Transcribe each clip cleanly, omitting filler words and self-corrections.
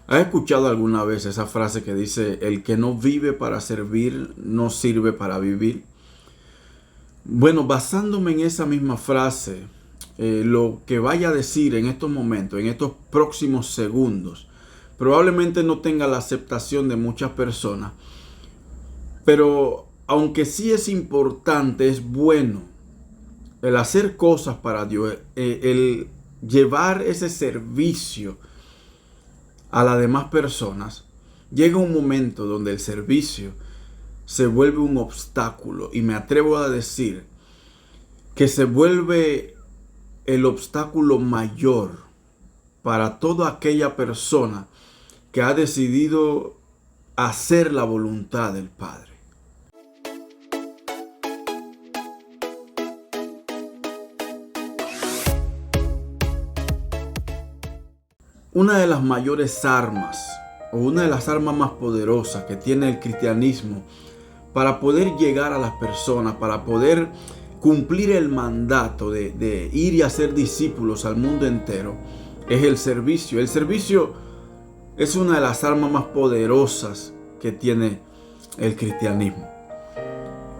¿Has escuchado alguna vez esa frase que dice, el que no vive para servir, no sirve para vivir? Bueno, basándome en esa misma frase, lo que vaya a decir en estos momentos, en estos próximos segundos, probablemente no tenga la aceptación de muchas personas, pero aunque sí es importante, es bueno el hacer cosas para Dios, el llevar ese servicio a las demás personas, llega un momento donde el servicio se vuelve un obstáculo, y me atrevo a decir que se vuelve el obstáculo mayor para toda aquella persona que ha decidido hacer la voluntad del Padre. Una de las mayores armas, o una de las armas más poderosas que tiene el cristianismo para poder llegar a las personas, para poder cumplir el mandato de ir y hacer discípulos al mundo entero, es el servicio. El servicio es una de las armas más poderosas que tiene el cristianismo.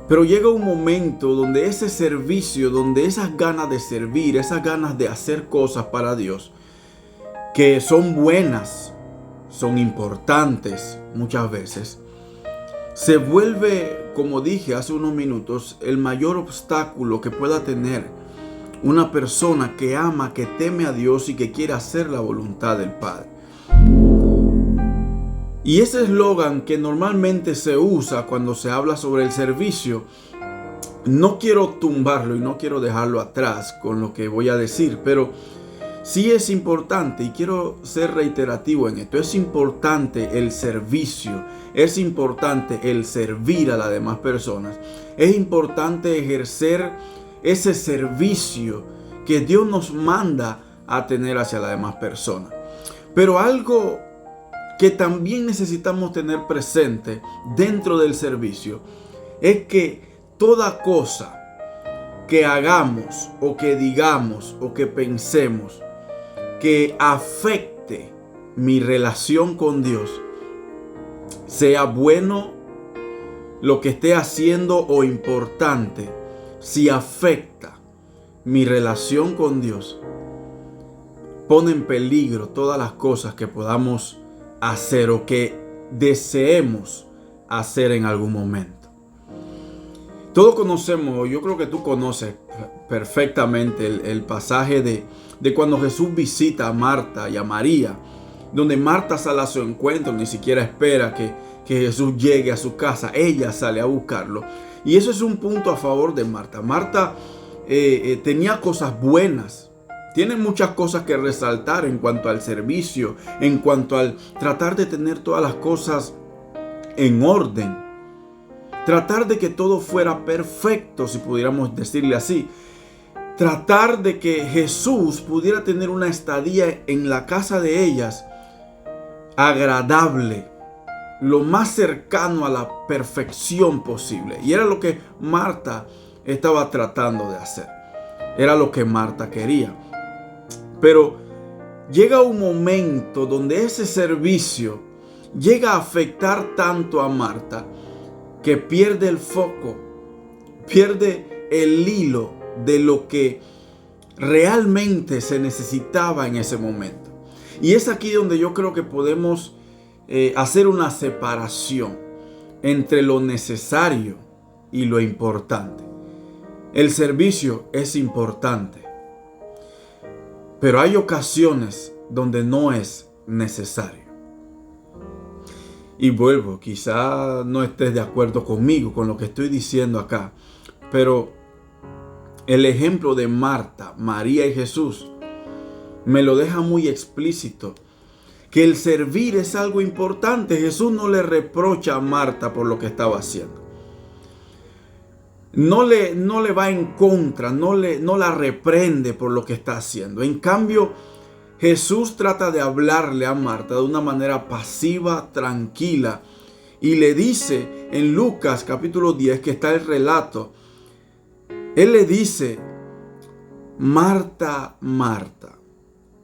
Pero llega un momento donde ese servicio, donde esas ganas de servir, esas ganas de hacer cosas para Dios, que son buenas, son importantes muchas veces, se vuelve, como dije hace unos minutos, el mayor obstáculo que pueda tener una persona que ama, que teme a Dios y que quiere hacer la voluntad del Padre. Y ese eslogan que normalmente se usa cuando se habla sobre el servicio, no quiero tumbarlo y no quiero dejarlo atrás con lo que voy a decir, pero sí es importante, y quiero ser reiterativo en esto, es importante el servicio, es importante el servir a las demás personas, es importante ejercer ese servicio que Dios nos manda a tener hacia las demás personas. Pero algo que también necesitamos tener presente dentro del servicio es que toda cosa que hagamos o que digamos o que pensemos que afecte mi relación con Dios, sea bueno lo que esté haciendo o importante, si afecta mi relación con Dios, pone en peligro todas las cosas que podamos hacer o que deseemos hacer en algún momento. Todos conocemos, yo creo que tú conoces perfectamente el pasaje de cuando Jesús visita a Marta y a María, donde Marta sale a su encuentro, ni siquiera espera que Jesús llegue a su casa, ella sale a buscarlo. Y eso es un punto a favor de Marta. Marta tenía cosas buenas, tiene muchas cosas que resaltar en cuanto al servicio, en cuanto al tratar de tener todas las cosas en orden, tratar de que todo fuera perfecto, si pudiéramos decirle así. Tratar de que Jesús pudiera tener una estadía en la casa de ellas agradable, lo más cercano a la perfección posible. Y era lo que Marta estaba tratando de hacer. Era lo que Marta quería. Pero llega un momento donde ese servicio llega a afectar tanto a Marta que pierde el foco, pierde el hilo de lo que realmente se necesitaba en ese momento. Y es aquí donde yo creo que podemos hacer una separación entre lo necesario y lo importante. El servicio es importante, pero hay ocasiones donde no es necesario. Y vuelvo, quizá no estés de acuerdo conmigo, con lo que estoy diciendo acá, pero el ejemplo de Marta, María y Jesús me lo deja muy explícito, que el servir es algo importante. Jesús no le reprocha a Marta por lo que estaba haciendo. No le va en contra, no la reprende por lo que está haciendo. En cambio, Jesús trata de hablarle a Marta de una manera pasiva, tranquila, y le dice en Lucas capítulo 10, que está el relato, Él le dice: Marta, Marta,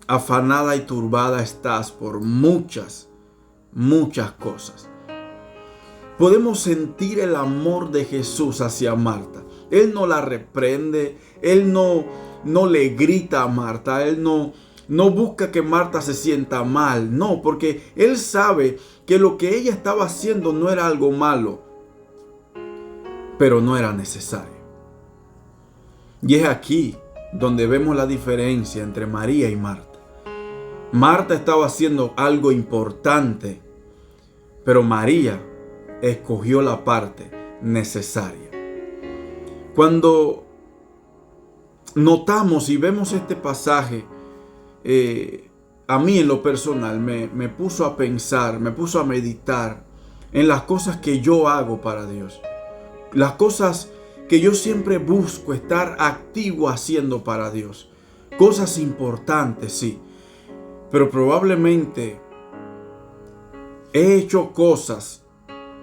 afanada y turbada estás por muchas muchas cosas. Podemos sentir el amor de Jesús hacia Marta. Él no la reprende, Él no le grita a Marta, Él no busca que Marta se sienta mal, no, porque Él sabe que lo que ella estaba haciendo no era algo malo, pero no era necesario. Y es aquí donde vemos la diferencia entre María y Marta. Marta estaba haciendo algo importante, pero María escogió la parte necesaria. Cuando notamos y vemos este pasaje, a mí en lo personal me puso a pensar, me puso a meditar en las cosas que yo hago para Dios. Las cosas que yo siempre busco estar activo haciendo para Dios. Cosas importantes, sí. Pero probablemente he hecho cosas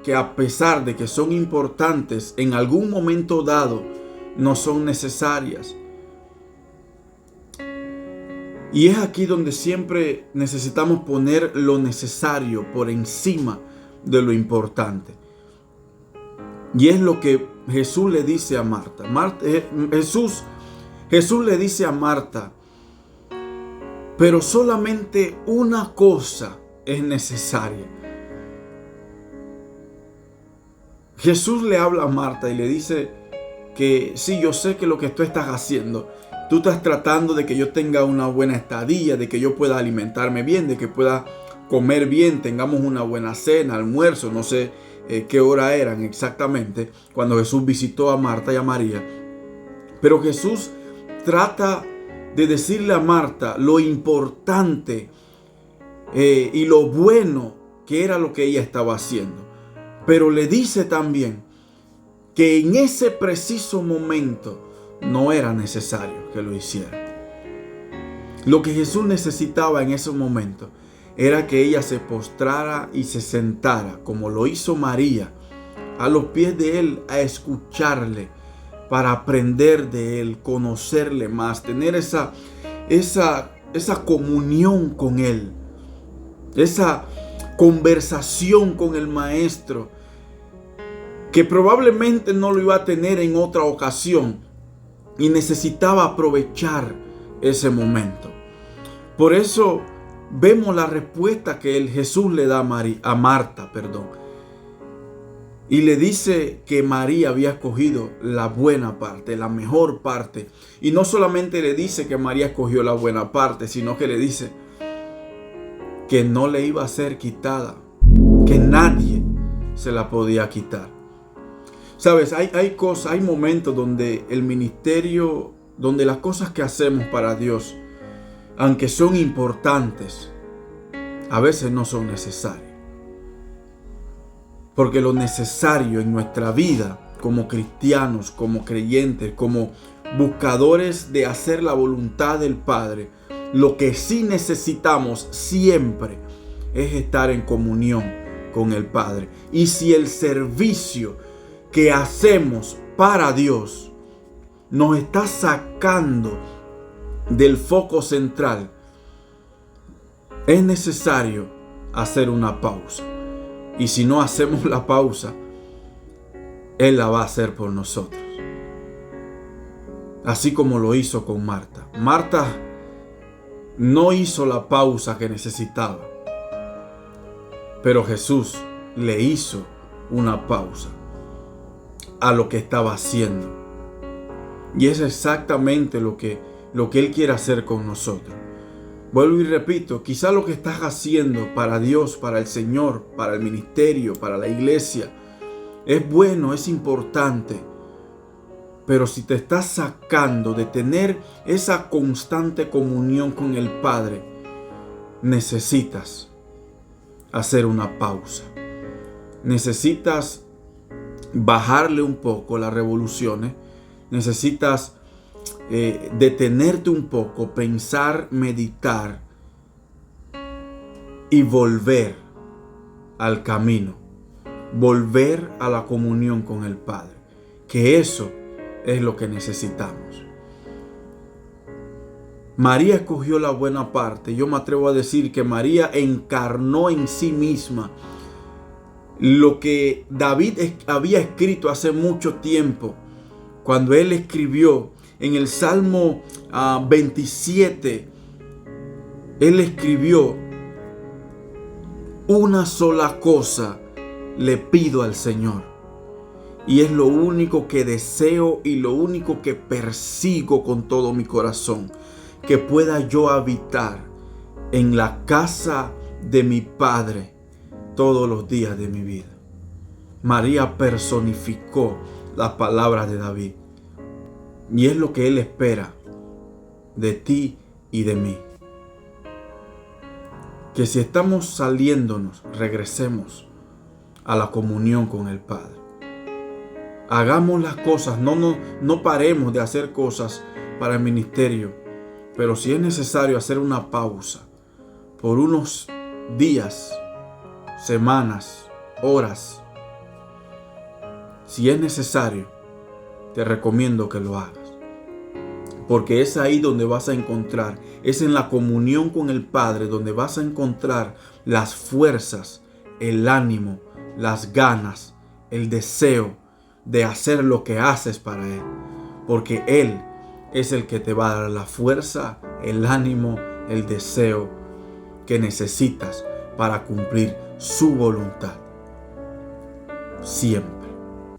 que, a pesar de que son importantes, en algún momento dado no son necesarias. Y es aquí donde siempre necesitamos poner lo necesario por encima de lo importante. Y es lo que Jesús le dice a Marta. Jesús le dice a Marta, pero solamente una cosa es necesaria. Jesús le habla a Marta y le dice que sí, yo sé que lo que tú estás haciendo, tú estás tratando de que yo tenga una buena estadía, de que yo pueda alimentarme bien, de que pueda comer bien, tengamos una buena cena, almuerzo, no sé qué hora eran exactamente cuando Jesús visitó a Marta y a María. Pero Jesús trata de decirle a Marta lo importante y lo bueno que era lo que ella estaba haciendo. Pero le dice también que en ese preciso momento no era necesario que lo hiciera. Lo que Jesús necesitaba en ese momento era que ella se postrara y se sentara, como lo hizo María, a los pies de Él, a escucharle, para aprender de Él, conocerle más, tener esa comunión con Él, esa conversación con el Maestro, que probablemente no lo iba a tener en otra ocasión y necesitaba aprovechar ese momento. Por eso vemos la respuesta que Jesús le da a Marta, y le dice que María había escogido la buena parte, la mejor parte. Y no solamente le dice que María escogió la buena parte, sino que le dice que no le iba a ser quitada, que nadie se la podía quitar. Sabes, hay momentos donde el ministerio, donde las cosas que hacemos para Dios, aunque son importantes, a veces no son necesarias. Porque lo necesario en nuestra vida, como cristianos, como creyentes, como buscadores de hacer la voluntad del Padre, lo que sí necesitamos siempre es estar en comunión con el Padre. Y si el servicio que hacemos para Dios nos está sacando del foco central, es necesario hacer una pausa. Y si no hacemos la pausa, Él la va a hacer por nosotros. Así como lo hizo con Marta. Marta no hizo la pausa que necesitaba, pero Jesús le hizo una pausa a lo que estaba haciendo. Y es exactamente lo que Él quiere hacer con nosotros. Vuelvo y repito, quizá lo que estás haciendo para Dios, para el Señor, para el ministerio, para la iglesia, es bueno, es importante. Pero si te estás sacando de tener esa constante comunión con el Padre, necesitas hacer una pausa. Necesitas bajarle un poco las revoluciones. Necesitas detenerte un poco, pensar, meditar y volver al camino, volver a la comunión con el Padre, que eso es lo que necesitamos. María escogió la buena parte. Yo me atrevo a decir que María encarnó en sí misma lo que David había escrito hace mucho tiempo, cuando él escribió en el Salmo 27, él escribió: una sola cosa le pido al Señor, y es lo único que deseo y lo único que persigo con todo mi corazón, que pueda yo habitar en la casa de mi Padre todos los días de mi vida. María personificó las palabras de David, y es lo que Él espera de ti y de mí. Que si estamos saliéndonos, regresemos a la comunión con el Padre. Hagamos las cosas, no paremos de hacer cosas para el ministerio, pero si es necesario hacer una pausa por unos días, semanas, horas, si es necesario, te recomiendo que lo hagas. Porque es ahí donde vas a encontrar, es en la comunión con el Padre donde vas a encontrar las fuerzas, el ánimo, las ganas, el deseo de hacer lo que haces para Él. Porque Él es el que te va a dar la fuerza, el ánimo, el deseo que necesitas para cumplir su voluntad. Siempre.